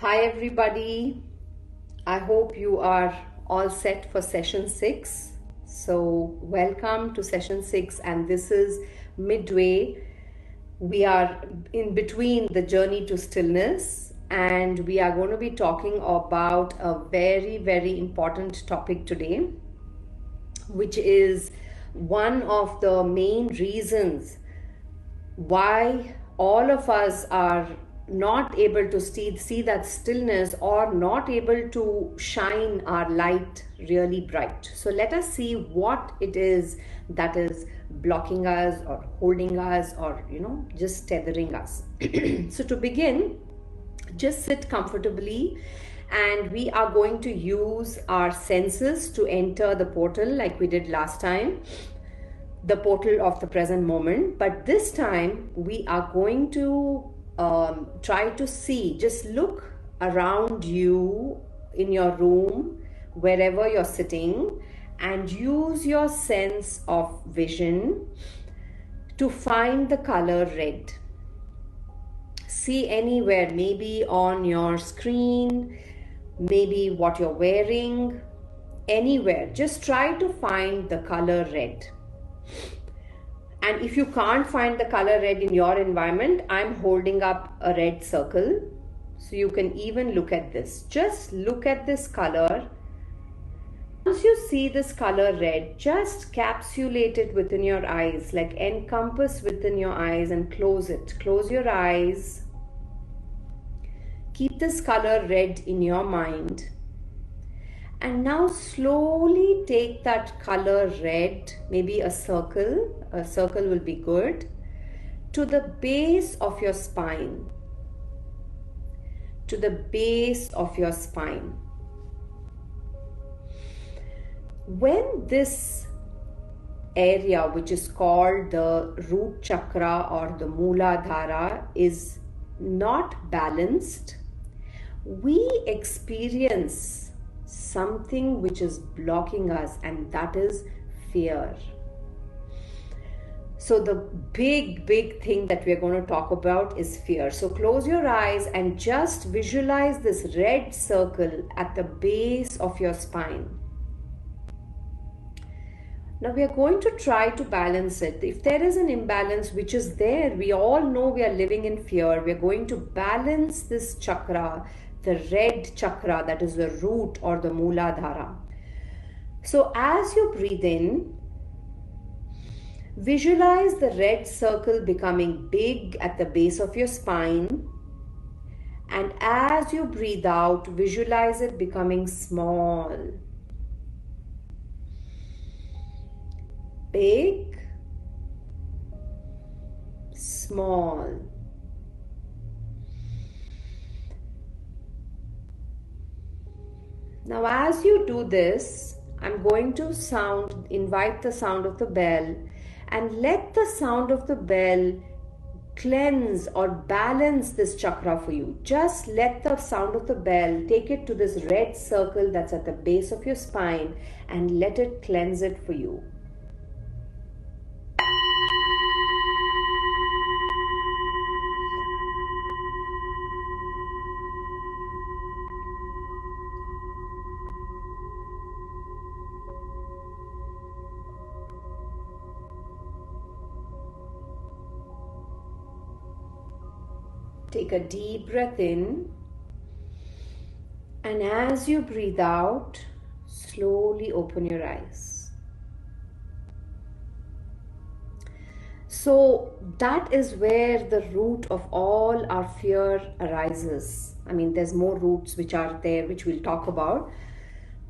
Hi everybody, I hope you are all set for session 6. So welcome to session 6, and this is midway. We are in between the journey to stillness, and we are going to be talking about a very important topic today, which is one of the main reasons why all of us are not able to see that stillness, or not able to shine our light really bright. So let us see what it is that is blocking us or holding us, or just tethering us. So to begin, just sit comfortably, and we are going to use our senses to enter the portal like we did last time, the portal of the present moment. But this time we are going to try to see, just look around you in your room, wherever you're sitting, and use your sense of vision to find the color red. See anywhere, maybe on your screen, maybe what you're wearing, anywhere. Just try to find the color red. And if you can't find the color red in your environment, I'm holding up a red circle. So you can even look at this. Just look at this color. Once you see this color red, just capsulate it within your eyes, like encompass within your eyes and close it. Close your eyes. Keep this color red in your mind. And now slowly take that color red, maybe a circle will be good, to the base of your spine. To the base of your spine. When this area, which is called the root chakra or the Mooladhara, is not balanced, we experience something which is blocking us, and that is fear. So the big thing that we're going to talk about is fear. So close your eyes and just visualize this red circle at the base of your spine. Now we are going to try to balance it. If there is an imbalance, which is there, we all know we are living in fear, we are going to balance this chakra, the red chakra, that is the root or the Mooladhara. So as you breathe in, visualize the red circle becoming big at the base of your spine, and as you breathe out, visualize it becoming small. Big, small. Now as you do this, I'm going to invite the sound of the bell, and let the sound of the bell cleanse or balance this chakra for you. Just let the sound of the bell take it to this red circle that's at the base of your spine, and let it cleanse it for you. Take a deep breath in, and as you breathe out, slowly open your eyes. So that is where the root of all our fear arises. I mean, there's more roots which are there, which we'll talk about.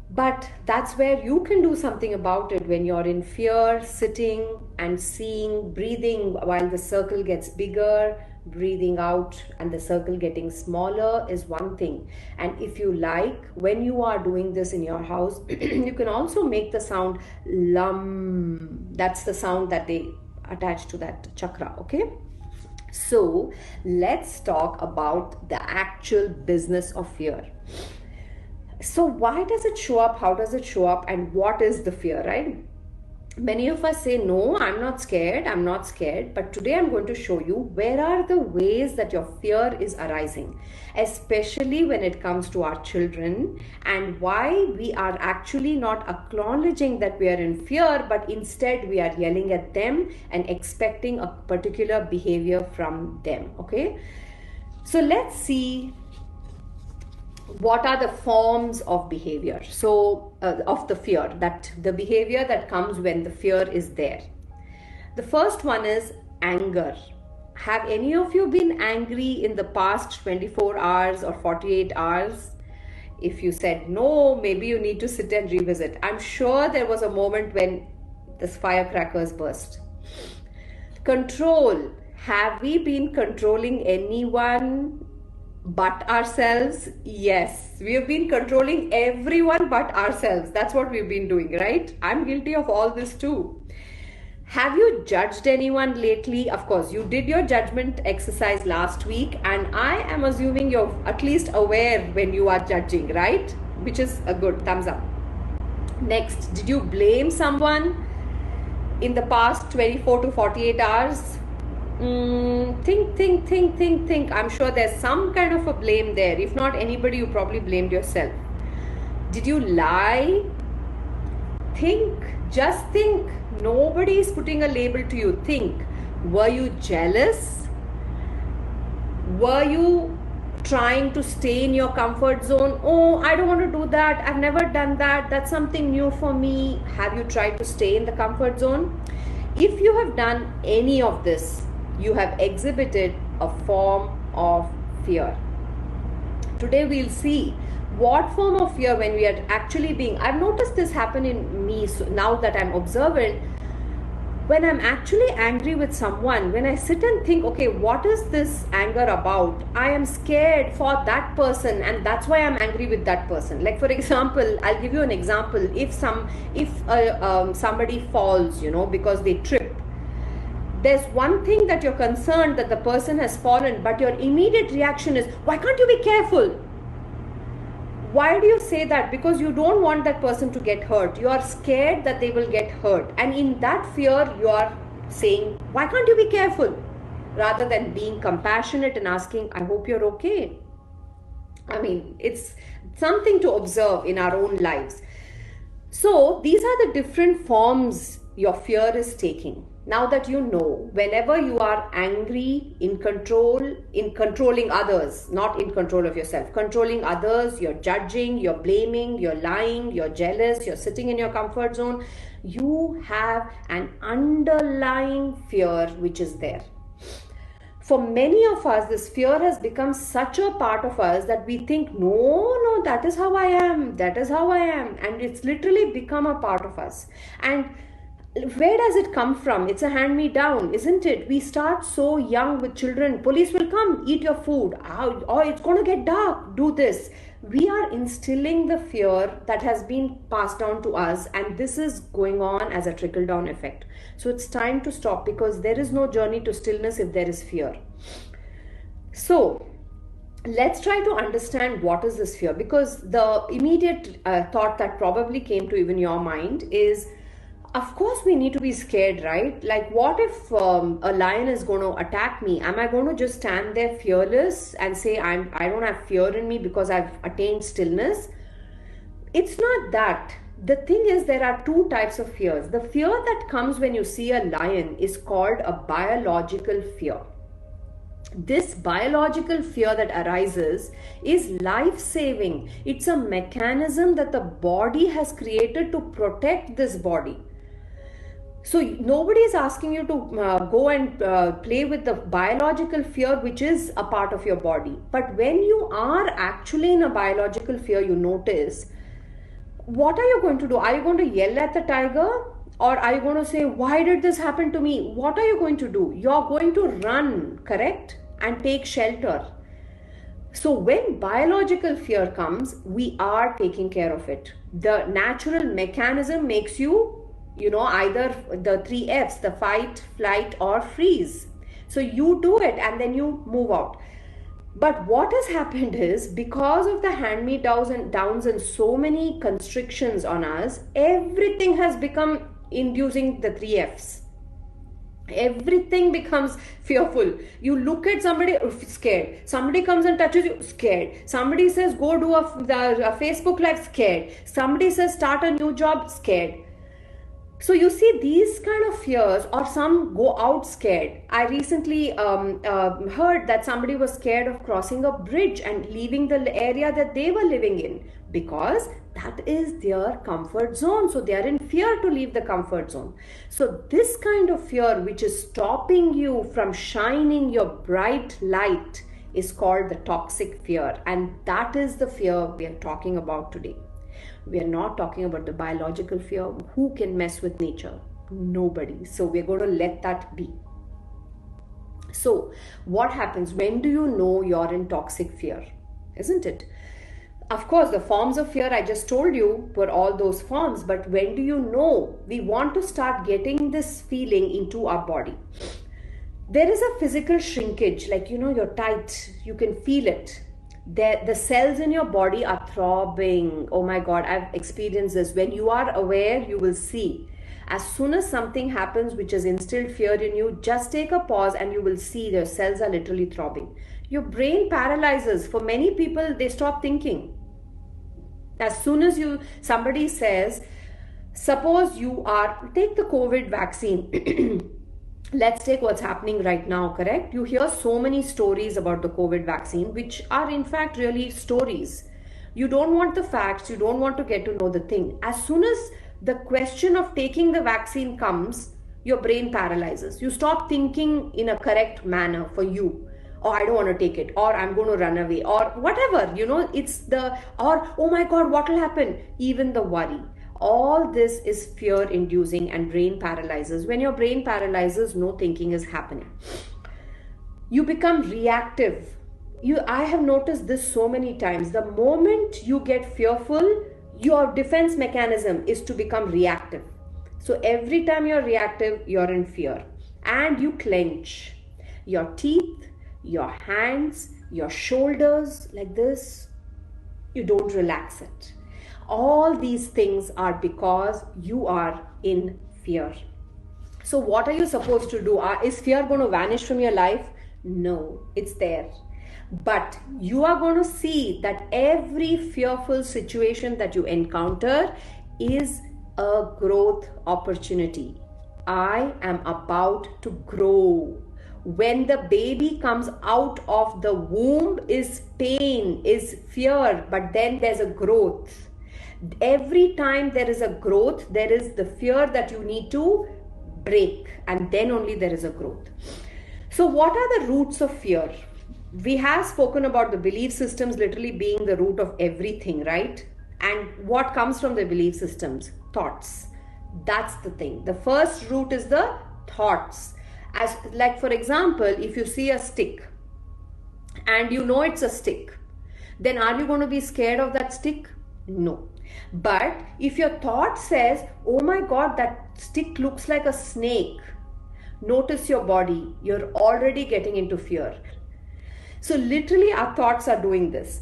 But that's where you can do something about it. When you're in fear, sitting and seeing, breathing while the circle gets bigger, breathing out and the circle getting smaller is one thing. And if you like, when you are doing this in your house, you can also make the sound lam. That's the sound that they attach to that chakra, okay? So let's talk about the actual business of fear. So why does it show up? How does it show up? And what is the fear, right? Many of us say, no, I'm not scared, I'm not scared. But today I'm going to show you where are the ways that your fear is arising, especially when it comes to our children, and why we are actually not acknowledging that we are in fear, but instead we are yelling at them and expecting a particular behavior from them. Okay, so let's see what are the forms of behavior, of the fear, that the behavior that comes when the fear is there. The first one is anger. Have any of you been angry in the past 24 hours or 48 hours? If you said no, maybe you need to sit and revisit. I'm sure there was a moment when the firecrackers burst. Control. Have we been controlling anyone but ourselves? Yes, we have been controlling everyone but ourselves. That's what we've been doing, right? I'm guilty of all this too. Have you judged anyone lately? Of course, you did your judgment exercise last week, and I am assuming you're at least aware when you are judging, right? Which is a good thumbs up. Next, did you blame someone in the past 24 to 48 hours? Think. I'm sure there's some kind of a blame there. If not anybody, you probably blamed yourself. Did you lie? Just think. Nobody is putting a label to you. Think. Were you jealous? Were you trying to stay in your comfort zone? Oh, I don't want to do that. I've never done that. That's something new for me. Have you tried to stay in the comfort zone? If you have done any of this, you have exhibited a form of fear. Today we'll see what form of fear when we are actually being, I've noticed this happen in me, so now that I'm observant, when I'm actually angry with someone, when I sit and think, okay, what is this anger about? I am scared for that person, and that's why I'm angry with that person. Like, for example, I'll give you an example. If somebody falls, because they trip, there's one thing that you're concerned that the person has fallen, but your immediate reaction is, why can't you be careful? Why do you say that? Because you don't want that person to get hurt. You are scared that they will get hurt. And in that fear, you are saying, why can't you be careful? Rather than being compassionate and asking, I hope you're okay. I mean, it's something to observe in our own lives. So these are the different forms your fear is taking. Now that you know, whenever you are angry, in controlling others, not in control of yourself, controlling others, you're judging, you're blaming, you're lying, you're jealous, you're sitting in your comfort zone, you have an underlying fear which is there. For many of us, this fear has become such a part of us that we think, no, that is how I am, and it's literally become a part of us. And where does it come from? It's a hand-me-down, isn't it? We start so young with children. Police will come, eat your food. Oh, it's going to get dark, do this. We are instilling the fear that has been passed down to us, and this is going on as a trickle-down effect. So it's time to stop, because there is no journey to stillness if there is fear. So let's try to understand what is this fear, because the immediate thought that probably came to even your mind is, of course we need to be scared, right? Like, what if a lion is going to attack me? Am I going to just stand there fearless and say I don't have fear in me because I've attained stillness? It's not that. The thing is, there are two types of fears. The fear that comes when you see a lion is called a biological fear. This biological fear that arises is life-saving. It's a mechanism that the body has created to protect this body. So nobody is asking you to go and play with the biological fear, which is a part of your body. But when you are actually in a biological fear, you notice, what are you going to do? Are you going to yell at the tiger? Or are you going to say, why did this happen to me? What are you going to do? You're going to run, correct? And take shelter. So when biological fear comes, we are taking care of it. The natural mechanism makes you, either the 3 F's, the fight, flight, or freeze. So you do it and then you move out. But what has happened is, because of the hand-me-downs and so many constrictions on us, everything has become inducing the 3 F's. Everything becomes fearful. You look at somebody, scared. Somebody comes and touches you, scared. Somebody says go do a Facebook live, scared. Somebody says start a new job, scared. So you see these kind of fears, or some go out scared. I recently heard that somebody was scared of crossing a bridge and leaving the area that they were living in, because that is their comfort zone. So they are in fear to leave the comfort zone. So this kind of fear, which is stopping you from shining your bright light, is called the toxic fear. And that is the fear we are talking about today. We are not talking about the biological fear. Who can mess with nature? Nobody. So we're going to let that be. So what happens? When do you know you're in toxic fear? Isn't it? Of course, the forms of fear I just told you were all those forms. But when do you know? We want to start getting this feeling into our body. There is a physical shrinkage, like, you're tight. You can feel it. The cells in your body are throbbing. Oh my God, I've experienced this. When you are aware, you will see. As soon as something happens which has instilled fear in you, just take a pause and you will see your cells are literally throbbing. Your brain paralyzes. For many people, they stop thinking. As soon as somebody says, suppose take the COVID vaccine. Let's take what's happening right now, correct? You hear so many stories about the COVID vaccine, which are in fact really stories. You don't want the facts. You don't want to get to know the thing. As soon as the question of taking the vaccine comes, your brain paralyzes. You stop thinking in a correct manner for you. Or I don't want to take it, or I'm going to run away, or whatever, or oh my God, what will happen? Even the worry. All this is fear inducing and brain paralyzes. When your brain paralyzes, no thinking is happening. You become reactive. I have noticed this so many times. The moment you get fearful, your defense mechanism is to become reactive. So every time you're reactive, you're in fear. And you clench your teeth, your hands, your shoulders like this. You don't relax it. All these things are because you are in fear. So what are you supposed to do? Is fear going to vanish from your life? No, it's there. But you are going to see that every fearful situation that you encounter is a growth opportunity. I am about to grow. When the baby comes out of the womb is pain, is fear, but then there's a growth. Every time there is a growth, there is the fear that you need to break, and then only there is a growth. So what are the roots of fear? We have spoken about the belief systems literally being the root of everything, right? And what comes from the belief systems? Thoughts. That's the thing. The first root is the thoughts. As like, for example, if you see a stick and you know it's a stick, then are you going to be scared of that stick? No. But if your thought says, oh my God, that stick looks like a snake, notice your body, you're already getting into fear. So literally our thoughts are doing this.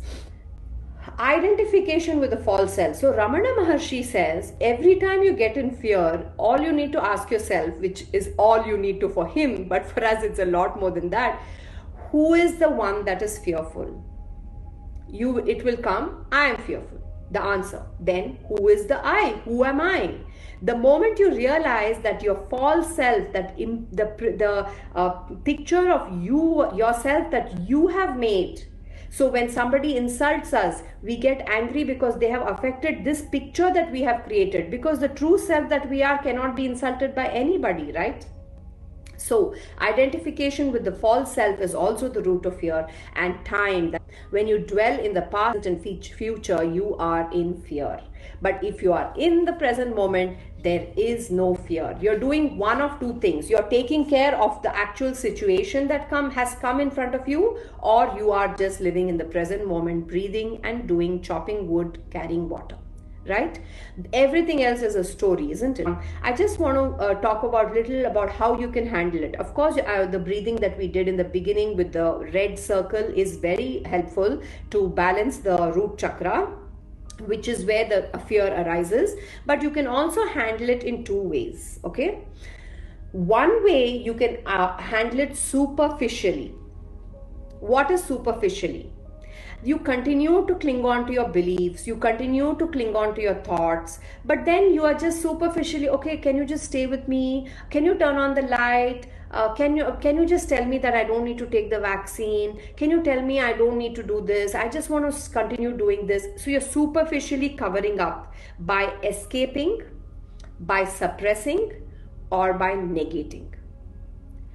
Identification with the false self. So Ramana Maharshi says, every time you get in fear, all you need to ask yourself, which is all you need to for him, but for us it's a lot more than that, who is the one that is fearful? It will come, I am fearful. The answer. Then who is the I? Who am I? The moment you realize that your false self, that the picture of yourself that you have made. So when somebody insults us, we get angry because they have affected this picture that we have created, because the true self that we are cannot be insulted by anybody, right? So identification with the false self is also the root of fear. And time, that when you dwell in the past and future, you are in fear. But if you are in the present moment, there is no fear. You're doing one of two things. You're taking care of the actual situation that has come in front of you, or you are just living in the present moment, breathing and doing, chopping wood, carrying water. Right? Everything else is a story, isn't it? I just want to talk about little about how you can handle it. Of course, the breathing that we did in the beginning with the red circle is very helpful to balance the root chakra. which is where the fear arises. But you can also handle it in two ways, okay? One way you can handle it superficially. What is superficially? You continue to cling on to your beliefs, you continue to cling on to your thoughts, but then you are just superficially, okay, can you just stay with me? Can you turn on the light? Can you just tell me that I don't need to take the vaccine? Can you tell me I don't need to do this? I just want to continue doing this. So you're superficially covering up by escaping, by suppressing, or by negating.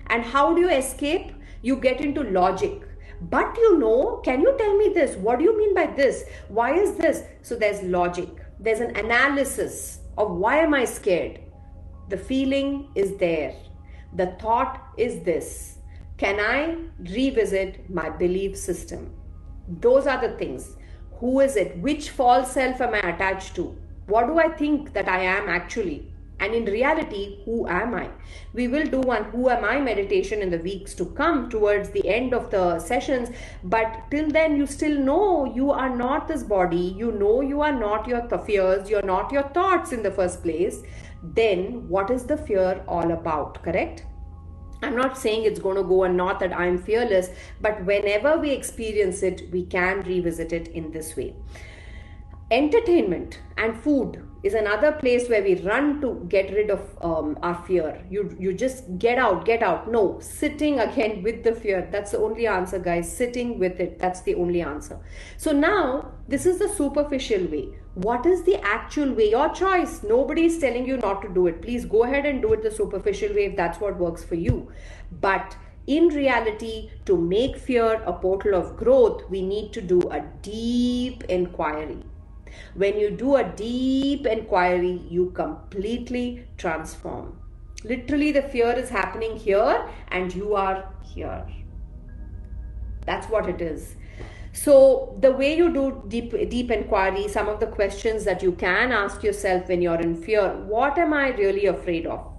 And how do you escape? You get into logic. But can you tell me this? What do you mean by this? Why is this? So there's logic. There's an analysis of why am I scared? The feeling is there. The thought is this. Can I revisit my belief system? Those are the things. Who is it? Which false self am I attached to? What do I think that I am actually? And in reality, who am I? We will do one Who Am I meditation in the weeks to come towards the end of the sessions. But till then, you still know you are not this body. You know you are not your fears. You're not your thoughts in the first place. Then what is the fear all about, correct? I'm not saying it's going to go and not that I'm fearless, but whenever we experience it, we can revisit it in this way. Entertainment and food is another place where we run to get rid of our fear. You just get out. No, sitting again with the fear. That's the only answer, guys. Sitting with it. That's the only answer. So now this is the superficial way. What is the actual way? Your choice. Nobody is telling you not to do it. Please go ahead and do it the superficial way if that's what works for you. But in reality, to make fear a portal of growth, we need to do a deep inquiry. When you do a deep inquiry, you completely transform. Literally, the fear is happening here and you are here. That's what it is. So the way you do deep inquiry, some of the questions that you can ask yourself when you're in fear: what am I really afraid of?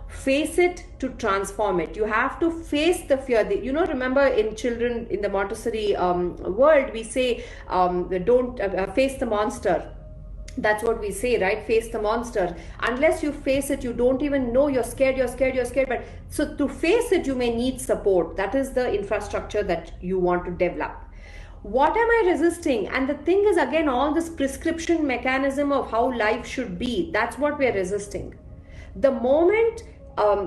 Face it to transform it. You have to face the fear. Remember in children in the Montessori world, we say don't face the monster. That's what we say, right? Face the monster. Unless you face it, you don't even know you're scared. But so to face it, you may need support. That is the infrastructure that you want to develop. What am I resisting? And the thing is, again, all this prescription mechanism of how life should be, that's what we're resisting. The moment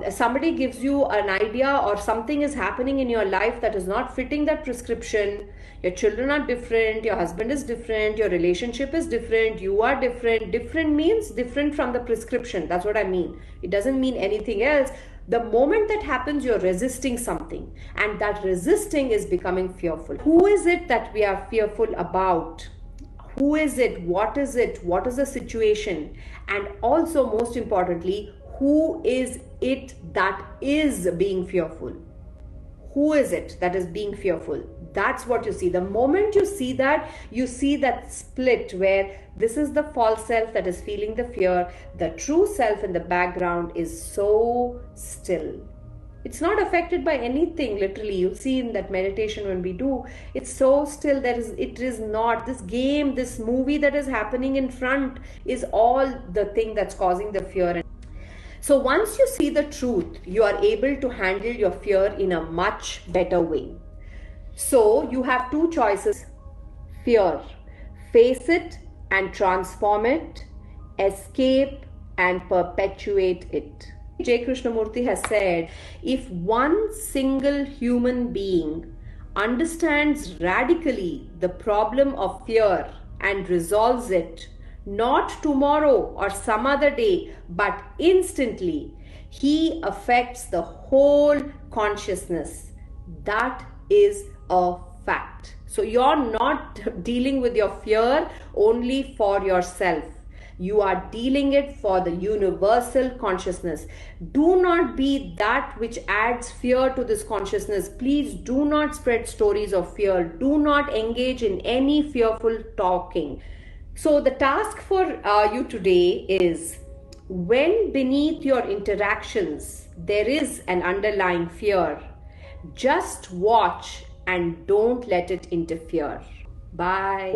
somebody gives you an idea or something is happening in your life that is not fitting that prescription, your children are different, your husband is different, your relationship is different, you are different. Different means different from the prescription. That's what I mean. It doesn't mean anything else. The moment that happens, you're resisting something, and that resisting is becoming fearful. Who is it that we are fearful about? Who is it? What is it? What is the situation? And also, most importantly, who is it that is being fearful? Who is it that is being fearful? That's what you see. The moment you see that split where this is the false self that is feeling the fear. The true self in the background is so still. It's not affected by anything, literally. You'll see in that meditation when we do, it's so still. It is not this game, this movie that is happening in front is all the thing that's causing the fear. So once you see the truth, you are able to handle your fear in a much better way. So you have two choices: fear, face it and transform it, escape and perpetuate it. J. Krishnamurti has said, if one single human being understands radically the problem of fear and resolves it, not tomorrow or some other day, but instantly, he affects the whole consciousness. That is a fact. So you're not dealing with your fear only for yourself. You are dealing it for the universal consciousness. Do not be that which adds fear to this consciousness. Please do not spread stories of fear. Do not engage in any fearful talking. So the task for you today is, when beneath your interactions there is an underlying fear, just watch and don't let it interfere. Bye.